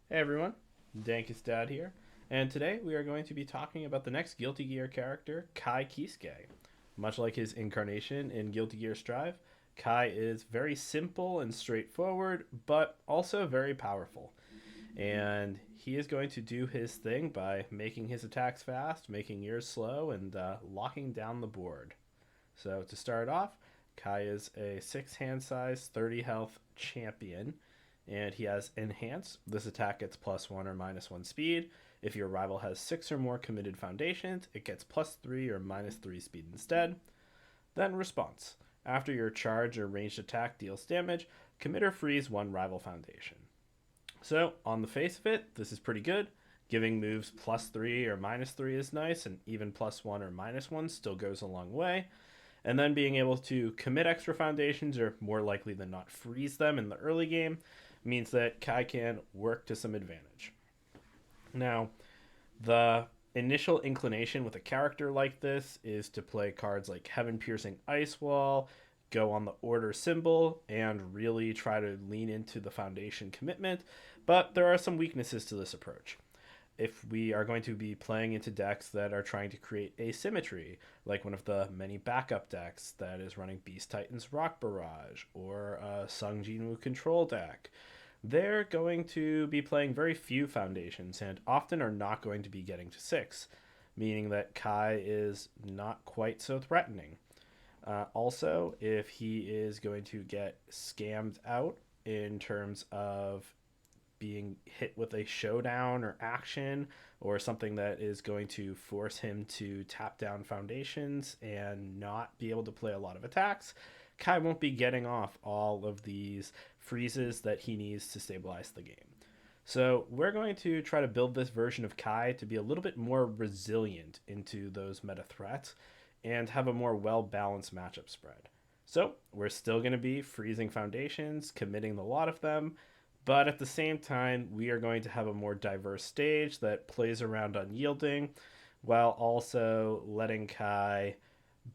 Hey everyone, Dankest Dad here, and today we are going to be talking about the next Guilty Gear character, Kai Kisuke. Much like his incarnation in Guilty Gear Strive, Kai is very simple and straightforward, but also very powerful. And he is going to do his thing by making his attacks fast, making yours slow, and locking down the board. So to start off, Kai is a 6 hand size, 30 health champion, and he has Enhance. This attack gets +1 or -1 speed. If your rival has 6 or more committed foundations, it gets +3 or -3 speed instead. Then Response. After your charge or ranged attack deals damage, commit or freeze one rival foundation. So, on the face of it, this is pretty good. Giving moves +3 or -3 is nice, and even +1 or -1 still goes a long way. And then being able to commit extra foundations, or more likely than not freeze them in the early game, means that Kai can work to some advantage. Now, the initial inclination with a character like this is to play cards like Heaven Piercing Ice Wall, go on the order symbol, and really try to lean into the foundation commitment. But there are some weaknesses to this approach. If we are going to be playing into decks that are trying to create asymmetry, like one of the many backup decks that is running Beast Titan's Rock Barrage or a Sung Jinwoo control deck, they're going to be playing very few foundations and often are not going to be getting to 6, meaning that Kai is not quite so threatening. Also, if he is going to get scammed out in terms of being hit with a showdown or action or something that is going to force him to tap down foundations and not be able to play a lot of attacks, Kai won't be getting off all of these freezes that he needs to stabilize the game. So we're going to try to build this version of Kai to be a little bit more resilient into those meta threats and have a more well-balanced matchup spread. So we're still going to be freezing foundations, committing a lot of them, but at the same time, we are going to have a more diverse stage that plays around unyielding while also letting Kai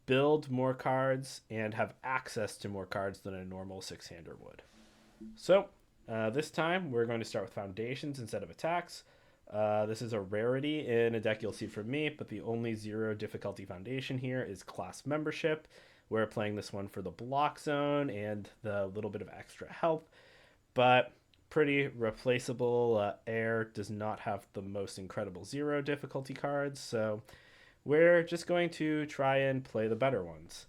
build more cards and have access to more cards than a normal six-hander would. So this time we're going to start with foundations instead of attacks. This is a rarity in a deck you'll see from me, but the only 0 difficulty foundation here is class membership. We're playing this one for the block zone and the little bit of extra health, but pretty replaceable. Air does not have the most incredible 0 difficulty cards, so we're just going to try and play the better ones.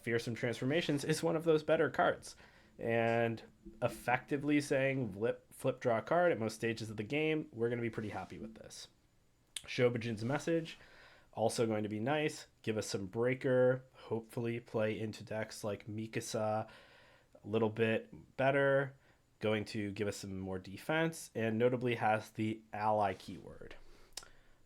Fearsome Transformations is one of those better cards, and effectively saying flip draw a card at most stages of the game, we're going to be pretty happy with this. Shobijin's Message, also going to be nice. Give us some breaker, hopefully play into decks like Mikasa a little bit better, going to give us some more defense, and notably has the ally keyword.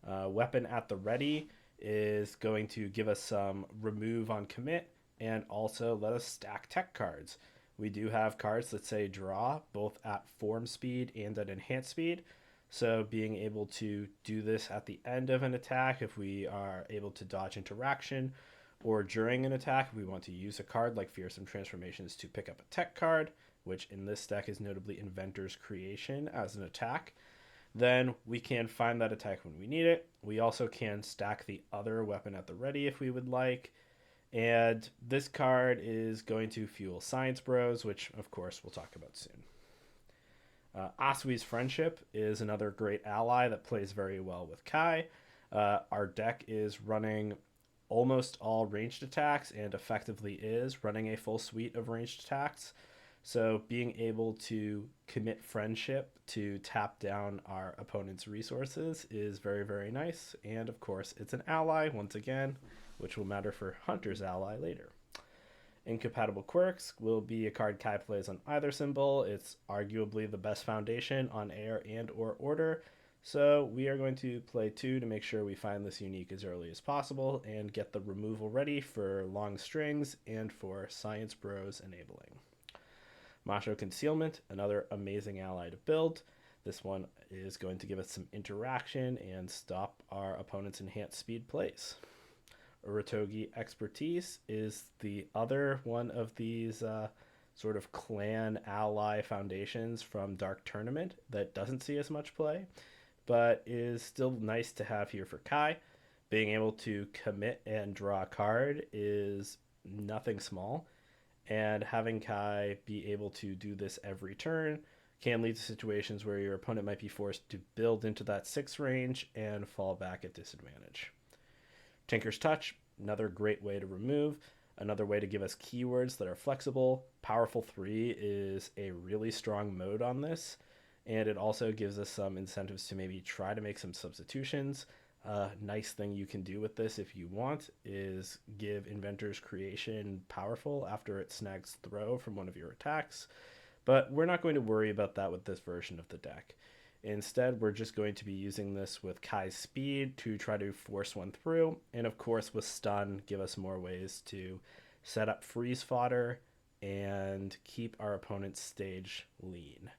Weapon at the ready is going to give us some remove on commit and also let us stack tech cards. We do have cards that say draw both at form speed and at enhanced speed. So being able to do this at the end of an attack if we are able to dodge interaction, or during an attack if we want to use a card like Fearsome Transformations to pick up a tech card, which in this deck is notably Inventor's Creation as an attack, then we can find that attack when we need it. We also can stack the other weapon at the ready if we would like. And this card is going to fuel Science Bros, which of course we'll talk about soon. Asui's Friendship is another great ally that plays very well with Kai. Our deck is running almost all ranged attacks and effectively is running a full suite of ranged attacks. So being able to commit friendship to tap down our opponent's resources is very, very nice. And of course, it's an ally, once again, which will matter for Hunter's ally later. Incompatible Quirks will be a card Kai plays on either symbol. It's arguably the best foundation on air and or order. So we are going to play 2 to make sure we find this unique as early as possible and get the removal ready for long strings and for Science Bros enabling. Macho Concealment, another amazing ally to build. This one is going to give us some interaction and stop our opponent's enhanced speed plays. Uratogi Expertise is the other one of these sort of clan ally foundations from Dark Tournament that doesn't see as much play, but is still nice to have here for Kai. Being able to commit and draw a card is nothing small, and having Kai be able to do this every turn can lead to situations where your opponent might be forced to build into that 6 range and fall back at disadvantage. Tinker's Touch, another great way to remove, another way to give us keywords that are flexible. Powerful 3 is a really strong mode on this, and it also gives us some incentives to maybe try to make some substitutions. Nice thing you can do with this if you want is give Inventor's Creation powerful after it snags throw from one of your attacks, but we're not going to worry about that with this version of the deck. Instead, we're just going to be using this with Kai's speed to try to force one through, and of course with stun, give us more ways to set up freeze fodder and keep our opponent's stage lean.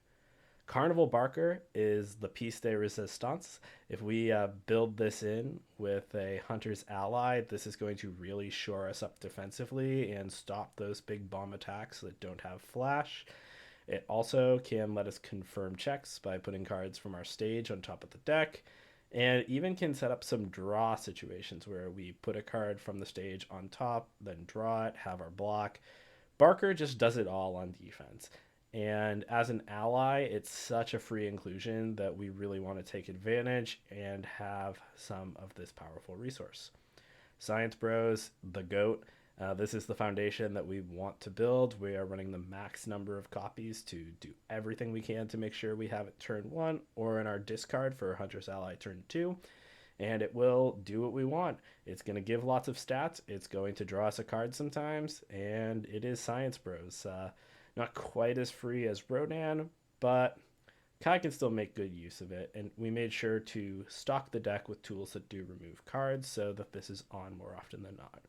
Carnival Barker is the piece de resistance. If we build this in with a Hunter's Ally, this is going to really shore us up defensively and stop those big bomb attacks that don't have flash. It also can let us confirm checks by putting cards from our stage on top of the deck, and even can set up some draw situations where we put a card from the stage on top, then draw it, have our block. Barker just does it all on defense. And as an ally, it's such a free inclusion that we really want to take advantage and have some of this powerful resource. Science Bros, the GOAT. This is the foundation that we want to build. We are running the max number of copies to do everything we can to make sure we have it turn 1 or in our discard for Hunter's Ally turn 2. And it will do what we want. It's going to give lots of stats. It's going to draw us a card sometimes. And it is Science Bros. Not quite as free as Rodan, but Kai can still make good use of it, and we made sure to stock the deck with tools that do remove cards so that this is on more often than not.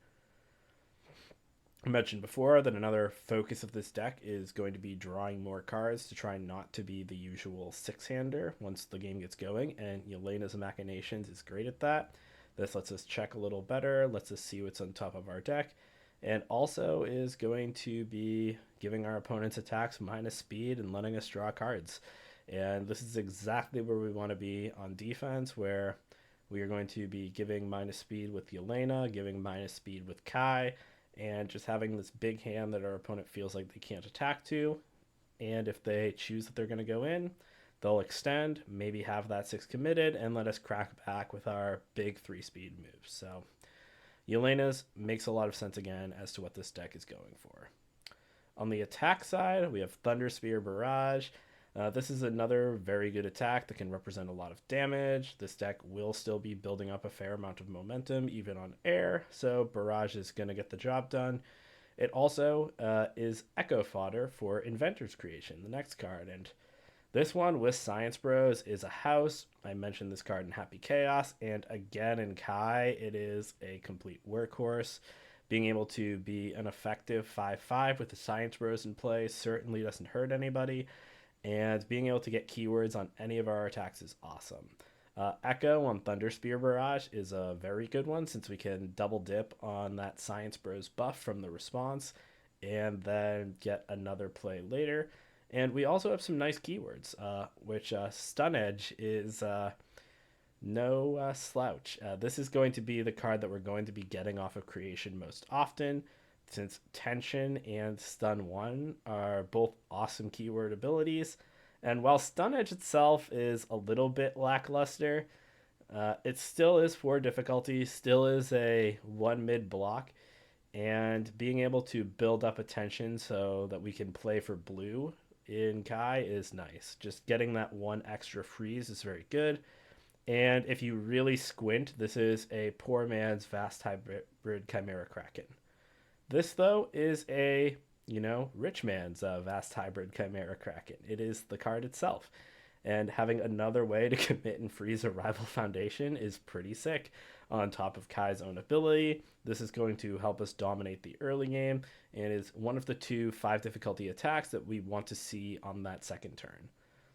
I mentioned before that another focus of this deck is going to be drawing more cards to try not to be the usual 6-hander once the game gets going, and Yelena's Machinations is great at that. This lets us check a little better, lets us see what's on top of our deck, and also is going to be giving our opponent's attacks minus speed and letting us draw cards. And this is exactly where we want to be on defense, where we are going to be giving minus speed with Yelena, giving minus speed with Kai, and just having this big hand that our opponent feels like they can't attack to. And if they choose that they're going to go in, they'll extend, maybe have that 6 committed, and let us crack back with our big 3-speed moves. So Yelena's makes a lot of sense again as to what this deck is going for. On the attack side, we have Thunder Sphere Barrage. This is another very good attack that can represent a lot of damage. This deck will still be building up a fair amount of momentum, even on air, so Barrage is going to get the job done. It also is Echo Fodder for Inventor's Creation, the next card, and this one with Science Bros is a house. I mentioned this card in Happy Chaos, and again in Kai, it is a complete workhorse. Being able to be an effective 5/5 with the Science Bros in play certainly doesn't hurt anybody, and being able to get keywords on any of our attacks is awesome. Echo on Thunder Spear Barrage is a very good one since we can double dip on that Science Bros buff from the response and then get another play later. And we also have some nice keywords, which Stun Edge is no slouch. This is going to be the card that we're going to be getting off of Creation most often, since Tension and Stun 1 are both awesome keyword abilities. And while Stun Edge itself is a little bit lackluster, it still is 4 difficulty, still is a 1 mid block, and being able to build up a Tension so that we can play for blue in Kai is nice. Just getting that 1 extra freeze is very good. And if you really squint, this is a poor man's Vast Hybrid Chimera Kraken. This, though, is a, rich man's Vast Hybrid Chimera Kraken. It is the card itself. And having another way to commit and freeze a rival foundation is pretty sick. On top of Kai's own ability, this is going to help us dominate the early game and is one of the 2 5 difficulty attacks that we want to see on that second turn.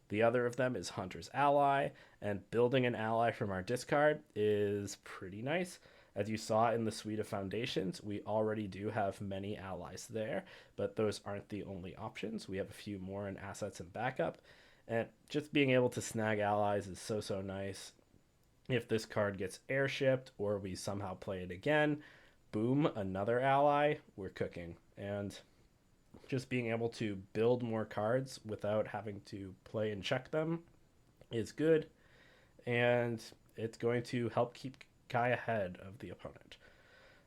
The other of them is Hunter's Ally, and building an ally from our discard is pretty nice. As you saw in the suite of foundations, we already do have many allies there, but those aren't the only options. We have a few more in assets and backup, and just being able to snag allies is so nice. If this card gets airshipped or we somehow play it again, boom, another ally, we're cooking. And just being able to build more cards without having to play and check them is good, and it's going to help keep Kai ahead of the opponent.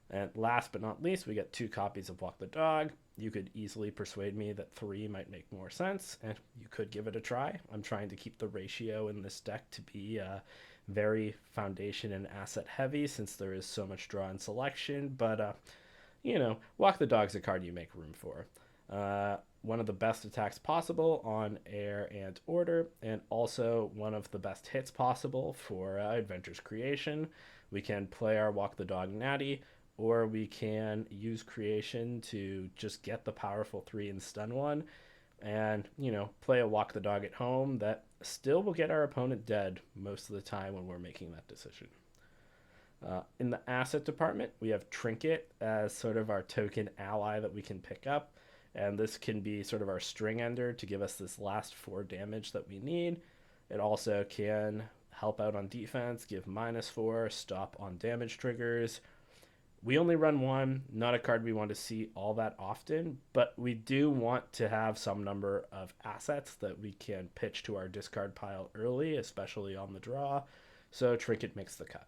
And last but not least, we get 2 copies of Walk the Dog. You could easily persuade me that 3 might make more sense, and you could give it a try. I'm trying to keep the ratio in this deck to be very foundation and asset heavy, since there is so much draw and selection, but Walk the Dog's a card you make room for. One of the best attacks possible on air and order, and also one of the best hits possible for Adventure's creation. We can play our Walk the Dog Natty, or we can use creation to just get the powerful 3 and stun 1, and play a Walk the Dog at home that still will get our opponent dead most of the time when we're making that decision. In the asset department, we have Trinket as sort of our token ally that we can pick up, and this can be sort of our string ender to give us this last 4 damage that we need. It also can help out on defense, give -4, stop on damage triggers. We only run 1, not a card we want to see all that often, but we do want to have some number of assets that we can pitch to our discard pile early, especially on the draw, so Trinket makes the cut.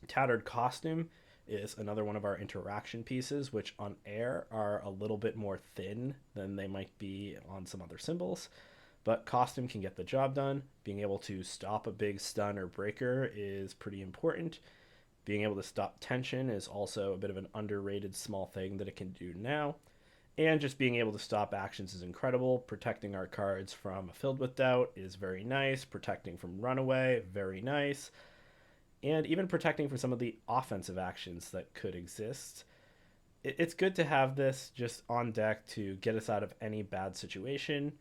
Tattered Costume is another one of our interaction pieces, which on air are a little bit more thin than they might be on some other symbols. But Costume can get the job done. Being able to stop a big stun or breaker is pretty important. Being able to stop tension is also a bit of an underrated small thing that it can do now. And just being able to stop actions is incredible. Protecting our cards from Filled with Doubt is very nice. Protecting from Runaway, very nice. And even protecting from some of the offensive actions that could exist. It's good to have this just on deck to get us out of any bad situation.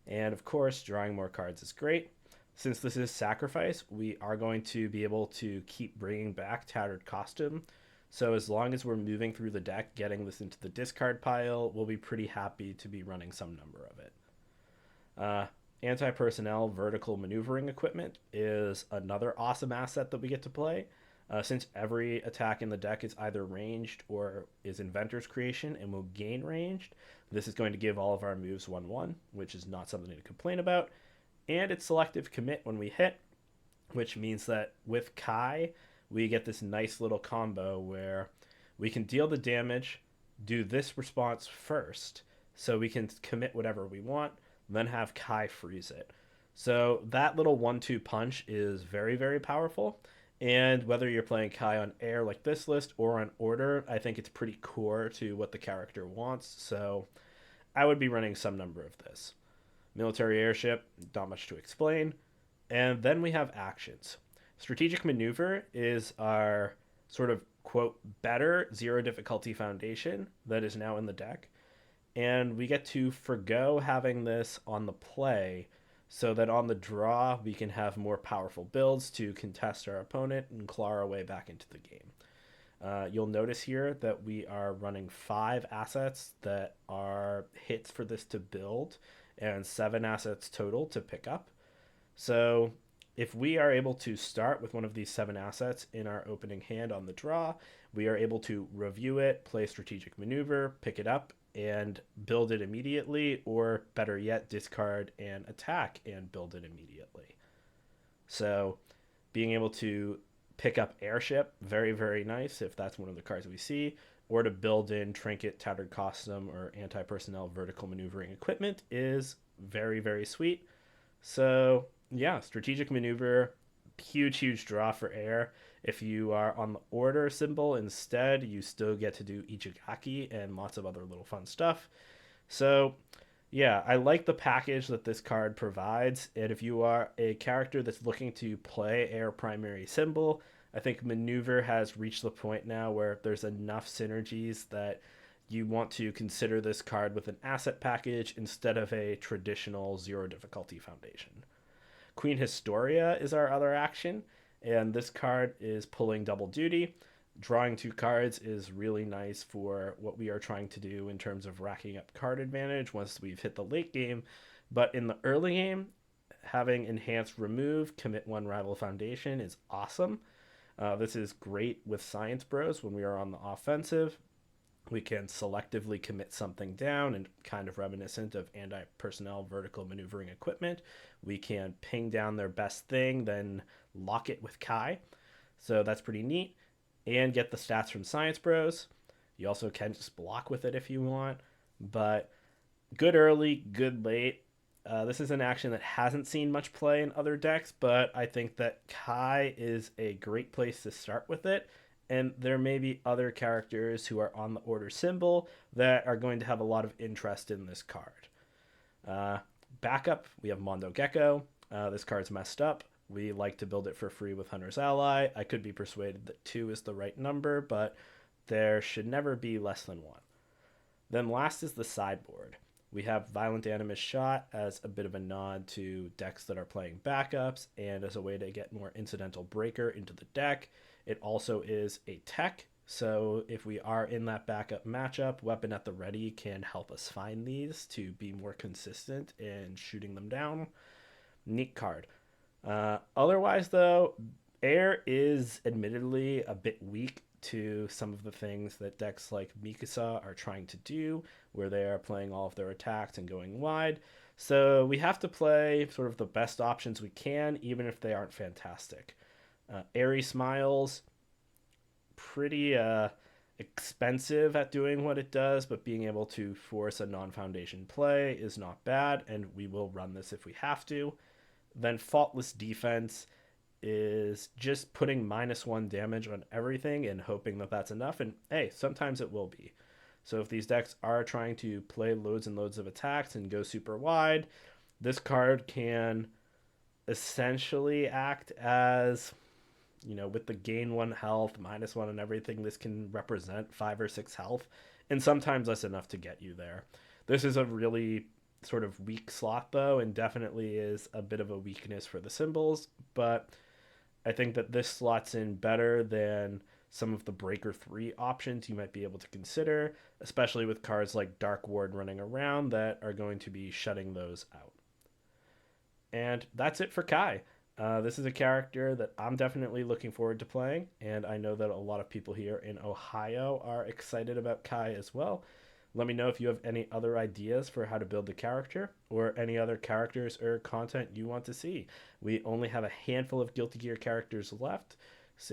And of course, drawing more cards is great. Since this is Sacrifice, we are going to be able to keep bringing back Tattered Costume. So as long as we're moving through the deck, getting this into the discard pile, we'll be pretty happy to be running some number of it. Anti-personnel vertical maneuvering equipment is another awesome asset that we get to play. Since every attack in the deck is either ranged or is Inventor's creation and will gain ranged, this is going to give all of our moves 1/1, which is not something to complain about. And it's selective commit when we hit, which means that with Kai, we get this nice little combo where we can deal the damage, do this response first, so we can commit whatever we want, then have Kai freeze it. So that little 1-2 punch is very powerful. And whether you're playing Kai on air like this list or on order, I think it's pretty core to what the character wants. So I would be running some number of this. Military airship, not much to explain. And then we have actions. Strategic maneuver is our sort of, quote, better 0 difficulty foundation that is now in the deck. And we get to forgo having this on the play so that on the draw we can have more powerful builds to contest our opponent and claw our way back into the game. You'll notice here that we are running 5 assets that are hits for this to build and 7 assets total to pick up. So if we are able to start with one of these 7 assets in our opening hand on the draw, we are able to review it, play strategic maneuver, pick it up, and build it immediately, or better yet, discard and attack and build it immediately. So being able to pick up airship, very nice if that's one of the cards we see, or to build in Trinket, Tattered Costume, or anti-personnel vertical maneuvering equipment is very sweet. So yeah, strategic maneuver, huge draw for air. If you are on the order symbol instead, you still get to do Ichigaki and lots of other little fun stuff. So yeah, I like the package that this card provides. And if you are a character that's looking to play air primary symbol, I think maneuver has reached the point now where there's enough synergies that you want to consider this card with an asset package instead of a traditional 0 difficulty foundation. Queen Historia is our other action, and this card is pulling double duty. Drawing 2 cards is really nice for what we are trying to do in terms of racking up card advantage once we've hit the late game. But in the early game, having enhanced remove, commit 1 rival foundation is awesome. This is great with Science Bros when we are on the offensive. We can selectively commit something down, and kind of reminiscent of anti personnel vertical maneuvering equipment. We can ping down their best thing, then lock it with Kai. So that's pretty neat. And get the stats from Science Bros. You also can just block with it if you want. But good early, good late. This is an action that hasn't seen much play in other decks, but I think that Kai is a great place to start with it. And there may be other characters who are on the order symbol that are going to have a lot of interest in this card. Uh, Backup, we have Mondo Gecko. This card's messed up. We like to build it for free with Hunter's Ally. I could be persuaded that 2 is the right number, but there should never be less than 1. Then last is the sideboard. We have Violent Animus Shot as a bit of a nod to decks that are playing backups and as a way to get more incidental breaker into the deck. It also is a tech, so if we are in that backup matchup, Weapon at the Ready can help us find these to be more consistent in shooting them down. Neat card. Otherwise, though, Air is admittedly a bit weak to some of the things that decks like Mikasa are trying to do, where they are playing all of their attacks and going wide. So we have to play sort of the best options we can, even if they aren't fantastic. Airy Smiles, pretty expensive at doing what it does, but being able to force a non-foundation play is not bad, and we will run this if we have to. Then Faultless Defense is just putting -1 damage on everything and hoping that that's enough. And hey, sometimes it will be. So if these decks are trying to play loads and loads of attacks and go super wide, this card can essentially act as, with the gain 1 health, -1 and everything, this can represent 5 or 6 health. And sometimes that's enough to get you there. This is a really sort of weak slot, though, and definitely is a bit of a weakness for the symbols. But I think that this slots in better than some of the Breaker 3 options you might be able to consider, especially with cards like Dark Ward running around that are going to be shutting those out. And that's it for Kai. This is a character that I'm definitely looking forward to playing, and I know that a lot of people here in Ohio are excited about Kai as well. Let me know if you have any other ideas for how to build the character or any other characters or content you want to see. We only have a handful of Guilty Gear characters left.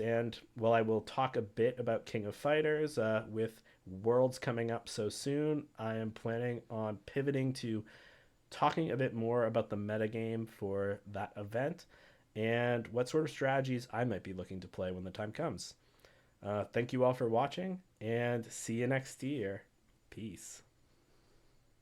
And while I will talk a bit about King of Fighters, with Worlds coming up so soon, I am planning on pivoting to talking a bit more about the metagame for that event and what sort of strategies I might be looking to play when the time comes. Thank you all for watching, and see you next year. Peace.